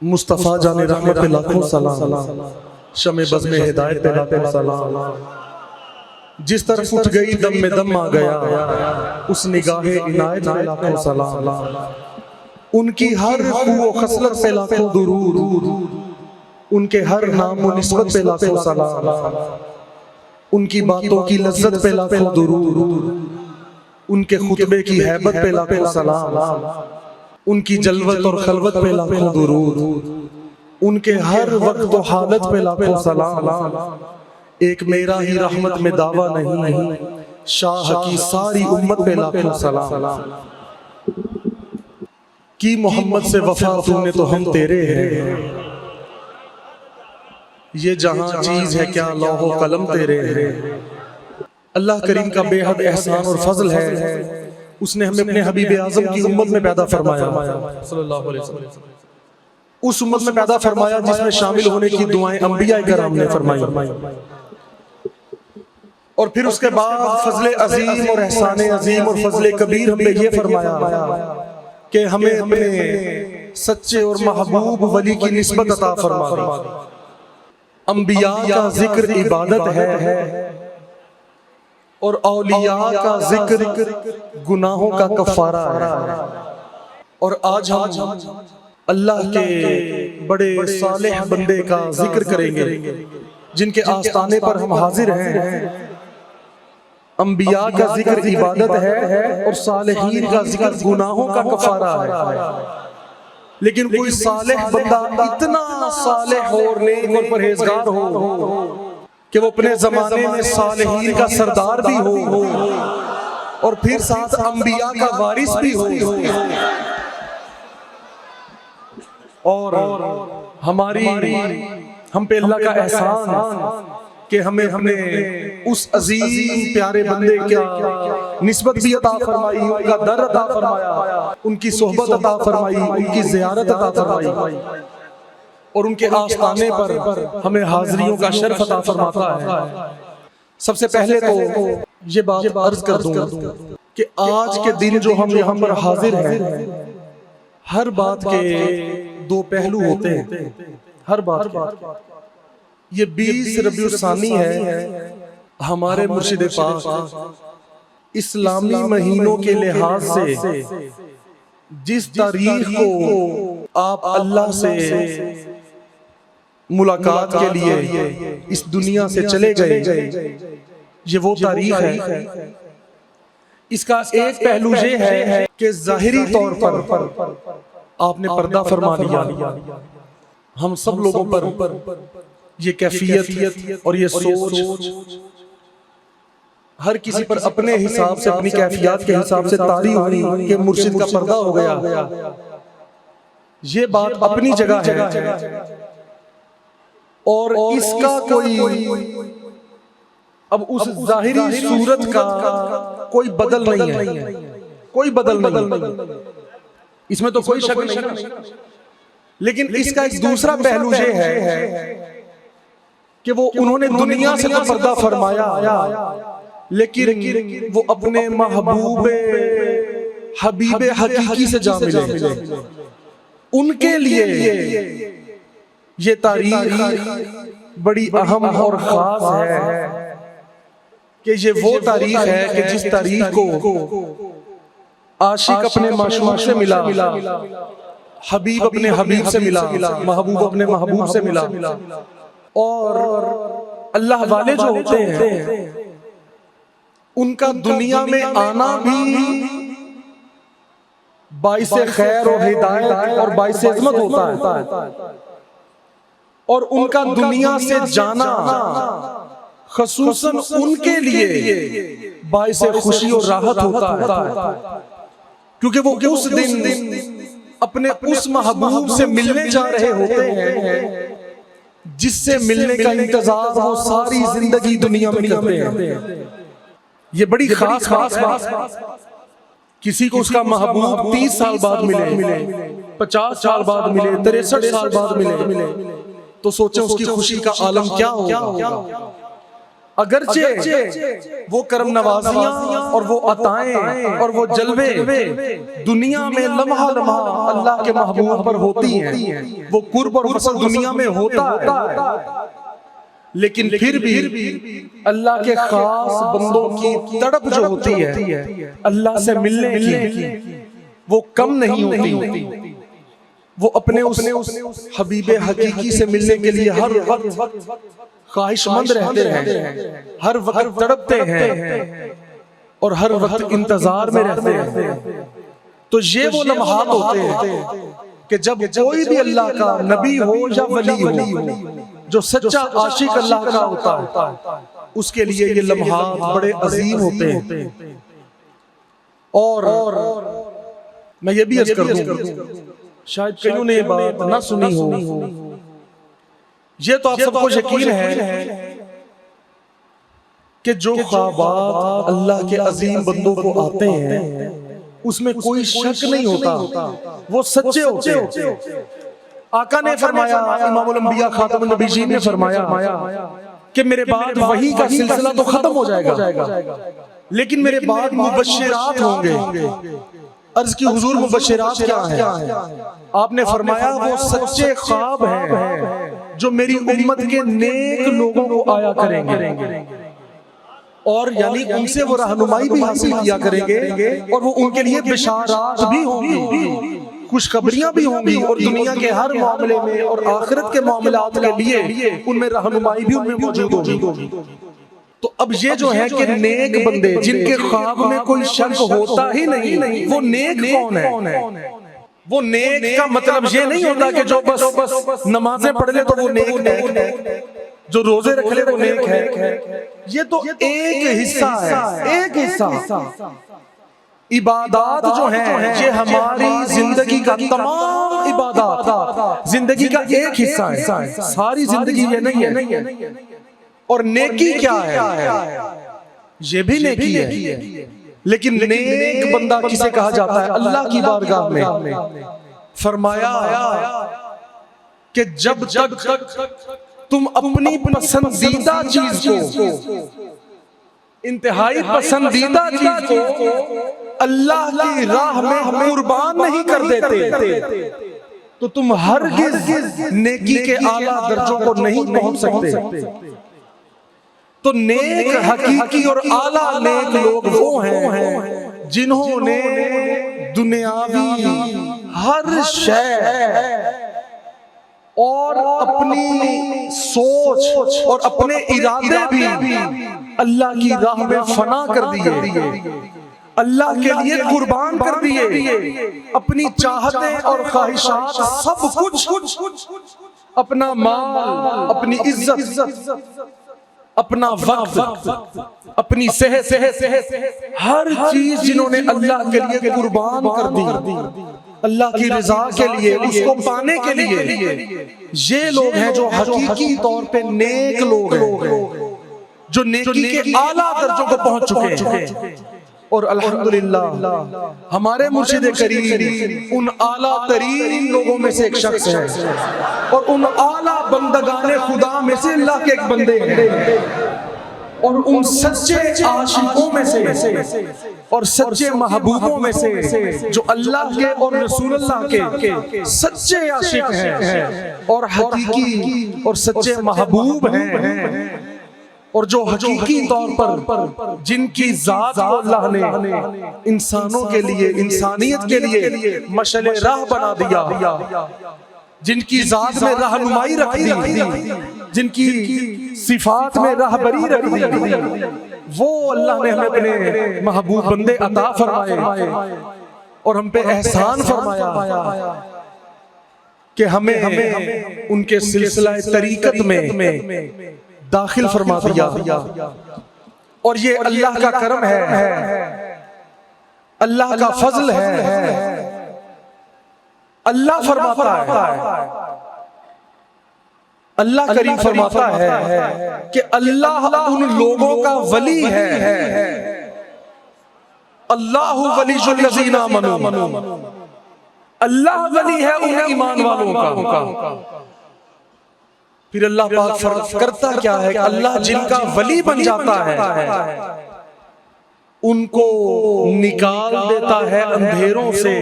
مصطفیٰ جان رحمت پہ لاکھوں سلام، شمع بزم ہدایت پہ لاکھوں سلام، جس طرف اٹھ گئی دم میں دم آ گیا، اس نگاہ عنایت پہ لاکھوں سلام، ان کی ہر خو و خصلت پہ لاکھوں درود، ان کے ہر نام و نسبت پہ لاکھوں سلام، ان کی باتوں کی لذت پہ لاکھوں درود، ان کے خطبے کی ہیبت پہ لاکھوں سلام، ان کی جلوت اور خلوت پہ لاکھوں درود، ان کے ہر وقت و حالت پہ لاکھوں سلام، ایک میرا ہی رحمت میں دعویٰ نہیں، شاہ کی ساری امت پہ لاکھوں سلام، کی محمد سے وفا تو نے تو ہم تیرے ہیں، یہ جہاں چیز ہے کیا لوح و قلم تیرے ہیں۔ اللہ کریم کا بے حد احسان اور فضل ہے، اس نے ہمیں اپنے حبیب اعظم کی امت میں پیدا فرمایا، صلی اللہ علیہ وسلم، اس امت میں پیدا فرمایا جس میں شامل ہونے کی دعائیں انبیاء کرام نے فرمائی، اور پھر اس کے بعد فضل عظیم اور احسان عظیم اور فضل کبیر ہم نے یہ فرمایا کہ ہمیں اپنے سچے اور محبوب ولی کی نسبت عطا فرما دی۔ انبیاء کا ذکر عبادت ہے اور اولیاء کا ذکر گناہوں کا کفارہ ہے، اور آج ہم اللہ کے بڑے صالح بندے کا ذکر کریں گے جن کے آستانے پر ہم حاضر ہیں۔ انبیاء کا ذکر عبادت ہے اور صالحین کا ذکر گناہوں کا کفارہ ہے، لیکن کوئی صالح بندہ اتنا صالح اور نیک اور پرہیزگار ہو کہ وہ اپنے زمانے میں صالحین کا سردار بھی ہو اور پھر ساتھ انبیاء کا وارث بھی ہو، اور ہم پہ اللہ کا احسان کہ ہمیں اس عظیم پیارے بندے کا نسبت بھی عطا فرمائی، ان کا در عطا فرمایا، ان کی صحبت عطا فرمائی، ان کی زیارت عطا فرمائی، اور ان کے آستانے پر ہمیں حاضریوں کا شرف عطا فرماتا ہے۔ سب سے پہلے تو یہ بات عرض کر دوں کہ آج کے دن جو ہم یہاں پر حاضر ہیں، ہر بات کے دو پہلو ہوتے ہیں، ہر بات کے۔ یہ 20 ربیع الثانی ہے، ہمارے مرشد پاک اسلامی مہینوں کے لحاظ سے جس تاریخ کو آپ اللہ سے ملاقات کے لیے اس دنیا سے چلے گئے، یہ وہ تاریخ ہے۔ اس کا ایک پہلو یہ ہے کہ ظاہری طور پر آپ نے پردہ فرما لیا، ہم سب لوگوں پر یہ کیفیت اور یہ سوچ ہر کسی پر اپنے حساب سے، اپنی کیفیات کے حساب سے طاری ہوئی کہ مرشد کا پردہ ہو گیا، یہ بات اپنی جگہ ہے، اور اس کا کوئی اب اس ظاہری صورت کا کوئی بدل نہیں ہے، کوئی بدل نہیں، اس میں تو کوئی شک نہیں، لیکن اس کا ایک دوسرا پہلو یہ ہے کہ وہ انہوں نے دنیا سے تو پردہ فرمایا، لیکن وہ اپنے محبوب حبیب حقیقی سے جا ملے، ان کے لیے یہ تاریخ بڑی اہم اور خاص ہے کہ یہ وہ تاریخ ہے کہ جس تاریخ کو عاشق اپنے معشوق سے ملا، حبیب اپنے حبیب سے ملا، محبوب اپنے محبوب سے ملا، اور اللہ والے جو ہوتے ہیں ان کا دنیا میں آنا بھی باعث خیر و ہدایت اور باعث عظمت ہوتا ہے، اور ان کا دنیا سے جانا خصوصاً ان کے لیے باعث خوشی اور راحت ہوتا ہے، کیونکہ وہ اس دن اپنے اس محبوب سے ملنے جا رہے ہوتے ہیں جس سے ملنے کا انتظار وہ ساری زندگی دنیا میں کرتے ہیں۔ یہ بڑی خاص بات، کسی کو اس کا محبوب 30 سال بعد ملے، 50 سال بعد ملے، 63 سال بعد ملے، تو سوچیں اس کی خوشی کا عالم کیا ہوگا۔ اگرچہ وہ کرم نوازیاں اور وہ عطائیں اور وہ جلوے دنیا میں لمحہ لمحہ اللہ کے محبوب پر ہوتی ہیں، وہ قرب اور وصل دنیا میں ہوتا ہے، لیکن پھر بھی اللہ کے خاص بندوں کی تڑپ جو ہوتی ہے اللہ سے ملنے کی، وہ کم نہیں ہوتی۔ وہ اپنے اس حبیب حقیقی سے ملنے کے لیے ہر وقت خواہش مند رہتے ہیں، ہر وقت تڑپتے ہیں اور ہر وقت انتظار میں رہتے ہیں۔ تو یہ وہ لمحات ہوتے ہیں کہ جب کوئی بھی اللہ کا نبی ہو یا ولی ہو، جو سچا عاشق اللہ کا ہوتا ہے، اس کے لیے یہ لمحات بڑے عظیم ہوتے ہیں۔ اور میں یہ بھی عرض کر دوں، شاید کئیوں نے یہ بات نہ سنی ہو، یہ تو آپ سب کو یقین ہے کہ جو خوابات اللہ کے عظیم بندوں کو آتے ہیں اس میں کوئی شک نہیں ہوتا، وہ سچے ہوتے ہیں۔ آقا نے فرمایا، امام الانبیاء خاتم النبیین نے فرمایا کہ میرے بعد وحی کا سلسلہ تو ختم ہو جائے گا، لیکن میرے بعد مبشرات ہوں گے۔ عرض کی حضور مبشرات کیا ہیں؟ آپ نے فرمایا وہ سچے خواب ہیں جو میری امت کے نیک لوگوں کو آیا کریں گے، اور یعنی ان سے وہ رہنمائی بھی حاصل کیا کریں گے، اور وہ ان کے لیے بشارات بھی ہوں گی، خوشخبریاں بھی ہوں گی، اور دنیا کے ہر معاملے میں اور آخرت کے معاملات کے لیے ان میں رہنمائی بھی ان میں موجود ہوگی۔ تو اب یہ جو ہے کہ نیک بندے جن کے خواب میں کوئی شک ہوتا ہی نہیں، وہ نیک کون ہے؟ وہ نیک کا مطلب یہ نہیں ہوتا کہ جو بس نمازیں پڑھ لے تو وہ نیک ہے، جو روزے رکھ لے وہ نیک ہے۔ یہ تو ایک حصہ ہے، ایک حصہ۔ عبادات جو ہیں یہ ہماری زندگی کا تمام عبادات زندگی کا ایک حصہ ہے، ساری زندگی یہ نہیں ہے۔ اور نیکی کیا ہے؟ یہ بھی نیکی ہے، لیکن نیک بندہ کسے کہا جاتا ہے؟ اللہ کی بارگاہ میں فرمایا کہ جب تک تم اپنی پسندیدہ چیز کو، انتہائی پسندیدہ چیز کو اللہ کی راہ میں قربان نہیں کر دیتے تو تم ہرگز نیکی کے اعلیٰ درجوں کو نہیں پہنچ سکتے۔ تو نیک حقیقی اور اعلیٰ نیک لوگ وہ ہیں جنہوں نے دنیاوی ہر شے اور اپنی سوچ اور اپنے ارادے بھی اللہ کی راہ میں فنا کر دیے، اللہ کے لیے قربان کر دیے، اپنی چاہتیں اور خواہشات سب کچھ، اپنا مال، اپنی عزت، اپنا وقت، اپنی صحت، ہر چیز جنہوں نے اللہ کے لیے قربان کر دی، اللہ کی رضا کے لیے، اس کو پانے کے لیے، یہ لوگ ہیں جو حقیقی طور پہ نیک لوگ ہیں، جو نیکی کے اعلیٰ درجوں کو پہنچ چکے ہیں۔ اور الحمدللہ ہمارے مرشد کریم ان اعلیٰ ترین لوگوں میں سے ایک شخص ہے، اور ان اعلیٰ بندگان خدا میں سے اللہ کے ایک بندے ہیں، اور ان سچے عاشقوں میں سے اور سچے محبوبوں میں سے جو اللہ کے اور رسول اللہ کے سچے عاشق ہیں اور حقیقی اور سچے محبوب ہیں، اور جو حقیقی طور پر جن کی ذات کو اللہ نے انسانوں کے لیے، انسانیت کے لیے مشعل راہ بنا دیا، جن کی ذات میں رہنمائی رکھ دی، جن کی صفات میں راہبری رکھ دی، وہ اللہ نے ہمیں اپنے محبوب بندے عطا فرمائے اور ہم پہ احسان فرمایا کہ ہمیں ان کے سلسلہ طریقت میں داخل فرما دیا۔ اور یہ اللہ کا کرم ہے، اللہ کا فضل ہے۔ اللہ فرماتا ہے، اللہ کریم فرماتا ہے کہ اللہ ان لوگوں کا ولی ہے، اللہ ولی الذین آمنوا، اللہ ولی ہے ان ایمان والوں کا۔ پھر اللہ پاک فرض کرتا کیا ہے کہ اللہ جن کا ولی بن جاتا ہے ان کو نکال دیتا ہے اندھیروں سے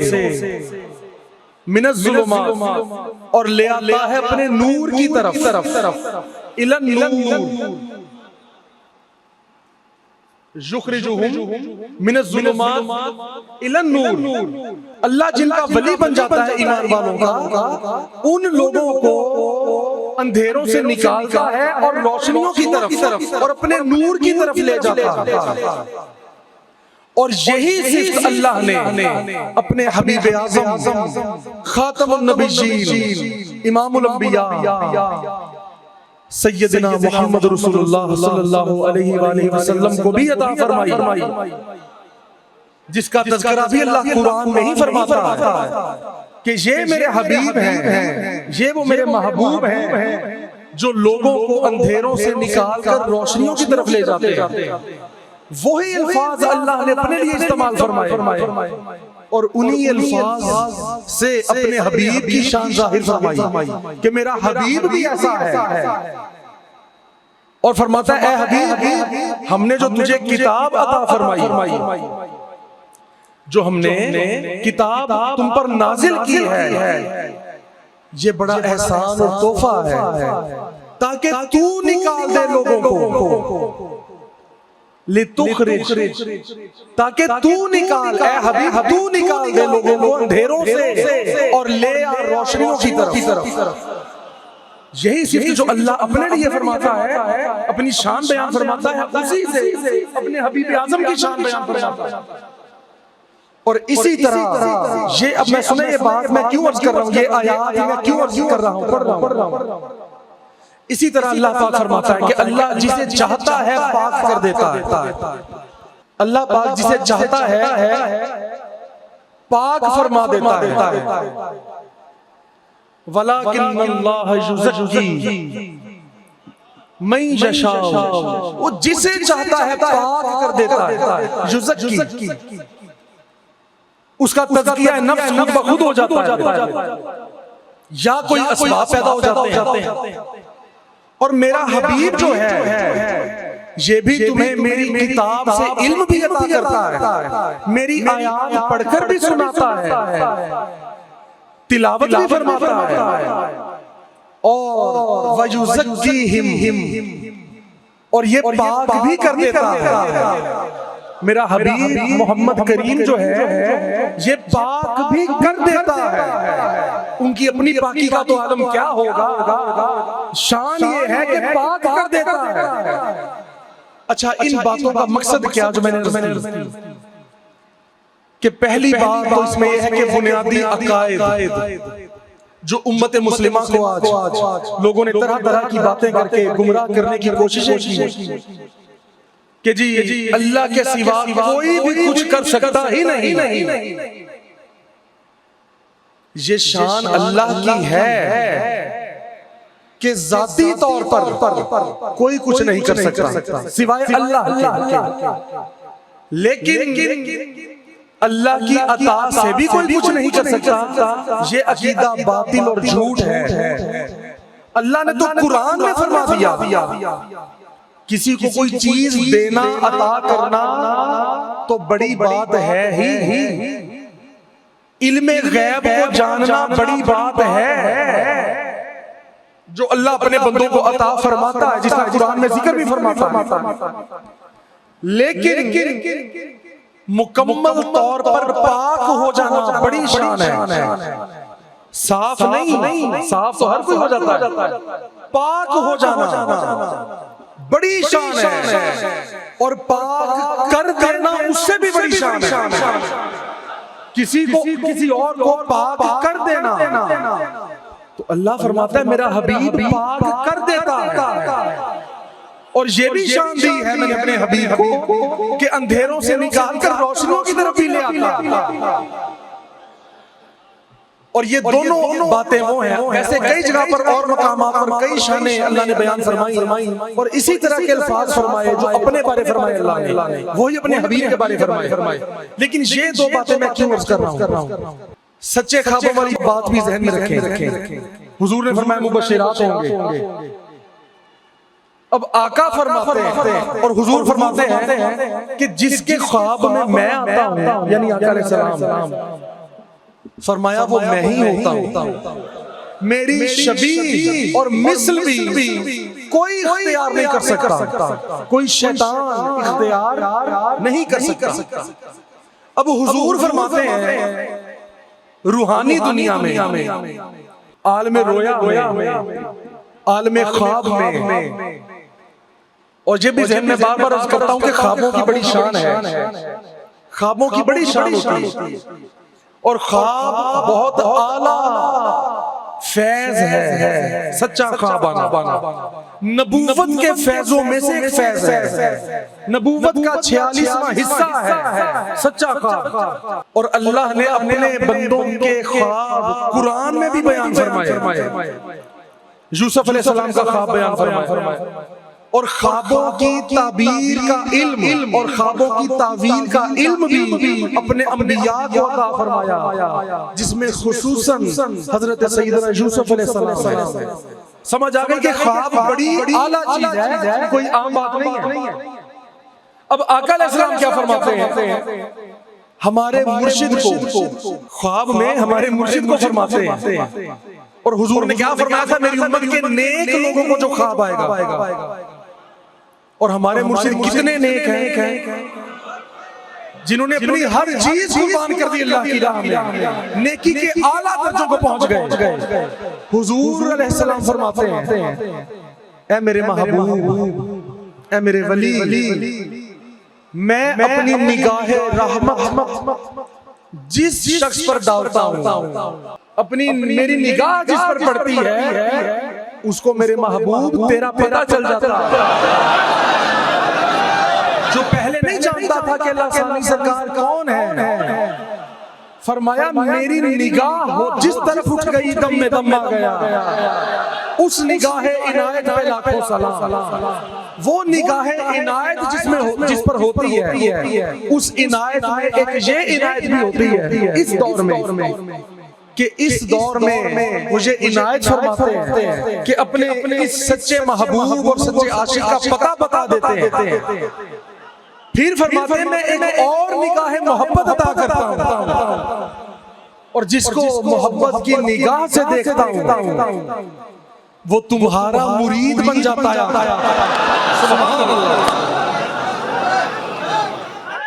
من الظلمات اور لے آتا ہے اپنے نور کی طرف الی النور یخرجہم من الظلمات الی النور. اللہ جن کا ولی بن جاتا ہے ایمان والوں کا ان لوگوں کو اندھیروں سے نکالتا ہے اور روشنیوں کی طرف اور اپنے نور کی طرف لے جاتا ہے. اور یہی صفت اللہ نے اپنے حبیب اعظم خاتم النبیین امام الانبیاء سیدنا محمد رسول اللہ صلی اللہ علیہ وآلہ وسلم کو بھی عطا فرمائی، جس کا تذکرہ بھی اللہ قرآن میں ہی فرماتا ہے کہ یہ میرے حبیب ہیں، یہ وہ میرے محبوب ہیں جو لوگوں کو اندھیروں سے نکال کر روشنیوں کی طرف لے جاتے ہیں. وہی الفاظ اللہ نے اپنے لیے استعمال فرمائے اور انہی الفاظ سے اپنے حبیب کی شان ظاہر فرمائی کہ میرا حبیب بھی ایسا ہے. اور فرماتا ہے اے حبیب ہم نے جو تجھے کتاب عطا فرمائی، جو ہم نے کتاب تم پر نازل کی ہے، یہ بڑا احسان اور تحفہ ہے تاکہ تو نکال دے لوگوں کو لِتُخْرِجْ تاکہ تو نکال، اے حبیب تو نکال دے لوگوں کو اندھیروں سے اور لے آ روشنیوں کی طرف. یہی صفت جو اللہ اپنے لیے فرماتا ہے، اپنی شان بیان فرماتا ہے، اسی سے اپنے حبیب اعظم کی شان بیان فرماتا ہے. اور اسی طرح یہ اب میں سنیں یہ بات میں کیوں عرض کر رہا ہوں، یہ آیات میں کیوں عرض کر رہا ہوں، پڑھ رہا ہوں. اسی طرح اللہ پاک فرماتا ہے کہ اللہ جسے چاہتا ہے پاک کر دیتا ہے. اللہ پاک جسے چاہتا ہے پاک فرما دیتا ہے. وَلَٰكِنَّ اللَّهَ يُزَكِّي مَن يَشَاءُ وہ جسے چاہتا ہے پاک کر دیتا ہے. یزکی اس کا تزکیہ نفس خود بخود ہو جاتا ہے یا کوئی اسباب پیدا ہو جاتے ہیں. اور میرا حبیب جو ہے یہ بھی تمہیں میری کتاب سے علم بھی عطا کرتا ہے، میری آیات پڑھ کر بھی سناتا ہے، تلاوت بھی فرماتا ہے، اور وَيُزَكِّيهِمْ اور یہ پاک بھی کر دیتا ہے. میرا حبیب محمد کریم جو ہے یہ پاک بھی کر دیتا ہے. ان کی اپنی پاکی کا تو عالم کیا ہوگا، شان یہ ہے کہ پاک کر دیتا ہے. اچھا ان باتوں کا مقصد کیا جو میں نے عرض کی کہ پہلی بات تو اس میں یہ ہے کہ بنیادی عقائد جو امت مسلمہ کو آج لوگوں نے طرح طرح کی باتیں کر کے گمراہ کرنے کی کوششیں کی کہ جی اللہ کے سوا کوئی بھی کچھ کر سکتا ہی نہیں. یہ شان اللہ کی ہے کہ ذاتی طور پر کوئی کچھ نہیں کر سکتا سوائے اللہ کے، لیکن اللہ کی عطا سے بھی کوئی کچھ نہیں کر سکتا. یہ عقیدہ باطل اور جھوٹ ہے. اللہ نے تو قرآن میں فرما دیا کسی کو کوئی چیز دینا عطا کرنا تو بڑی بات ہے ہی، علم غیب کو جاننا بڑی بات ہے جو اللہ اپنے بندوں کو عطا فرماتا ہے، جس کا قرآن میں ذکر بھی فرماتا ہے. لیکن مکمل طور پر پاک ہو جانا بڑی شان ہے. صاف نہیں، صاف تو ہر کوئی ہو جاتا ہے، پاک ہو جانا بڑی شان ہے. اور پاک کر دینا اس سے بھی بڑی شان ہے. کسی کو کسی اور کو پاک کر دینا تو اللہ فرماتا ہے میرا حبیب پاک کر دیتا ہے. اور یہ بھی شان دی ہے میں نے اپنے حبیب کو کہ اندھیروں سے نکال کر روشنیوں کی طرف بھی لے آتا. اور یہ دونوں باتیں وہ ہیں. ایسے کئی جگہ پر اور مقامات پر کئی شانیں اللہ نے بیان فرمائی اور اسی طرح کے الفاظ فرمائے جو اپنے بارے فرمائے اللہ نے، وہی اپنے حبیب کے بارے فرمائے. لیکن یہ دو باتیں میں کیوں عرض کر رہا ہوں، سچے خوابوں والی بات بھی ذہن میں رکھیں. حضور نے فرمایا مبشرات ہوں گے. اب آقا فرماتے ہیں اور حضور فرماتے ہیں کہ جس کے خواب میں آتا ہوں، یعنی آقا علیہ السلام، فرمایا وہ میں ہی ہوتا ہوں. میری شبیہ اور مثل بھی کوئی اختیار نہیں کر سکتا، کوئی شیطان اختیار نہیں کر سکتا. اب حضور فرماتے ہیں روحانی دنیا میں، عالم رویا میں، عالم خواب میں، اور یہ بھی ذہن میں بار بار عرض کرتا ہوں کہ خوابوں کی بڑی شان ہے، خوابوں کی بڑی شان ہوتی ہے، اور خواب بہت اعلیٰ فیض ہے. سچا خواب آنا نبوت کے فیضوں میں سے ایک فیض ہے، نبوت کا 46واں حصہ ہے سچا خواب. اور اللہ نے اپنے بندوں کے خواب قرآن میں بھی بیان فرمائے. یوسف علیہ السلام کا خواب بیان فرمایا، اور خوابوں کی تعبیر کا علم اور خوابوں کی تعویل کا علم بھی اپنے انبیاء کو عطا فرمایا، جس میں خصوصاً حضرت سیدنا یوسف علیہ السلام ہے. سمجھ آ گئی کہ خواب بڑی اعلیٰ چیز ہے، کوئی عام بات نہیں ہے. اب آقا علیہ السلام کیا فرماتے ہیں؟ ہمارے مرشد کو خواب میں ہمارے مرشد کو فرماتے ہیں، اور حضور نے کیا فرمایا تھا؟ میری امت کے نیک لوگوں کو جو خواب آئے گا. اور ہمارے مرشد کتنے نیک ہیں جنہوں نے اپنی ہر چیز قربان کر دی اللہ کی راہ میں، نیکی کے اعلیٰ درجوں کو پہنچ گئے. حضور علیہ السلام فرماتے ہیں اے میرے محبوب، اے میرے ولی، میں اپنی نگاہ رحمت جس شخص پر ڈالتا ہوں، اپنی میری نگاہ جس پر پڑتی ہے، اس کو میرے محبوب تیرا پتہ چل جاتا ہے. جو پہلے نہیں جانتا تھا کہ اللہ ثانی سرکار کون ہے، فرمایا میری نگاہ جس طرف اٹھ گئی دم میں دم آ گیا. اس نگاہ عنایت پہ لاکھوں سلام. وہ نگاہ عنایت جس پر ہوتی ہے، اس عنایت میں ایک یہ عنایت بھی ہوتی ہے اس دور میں، کہ اس دور میں مجھے عنایت فرماتے ہیں کہ اپنے اس سچے محبوب اور سچے عاشق کا پتہ بتا دیتے ہیں. پھر فرماتے ہیں میں ایک اور نگاہ محبت عطا کرتا ہوں، اور جس کو محبت کی نگاہ سے دیکھتا ہوں وہ تمہارا مرید بن جاتا ہے. سبحان اللہ.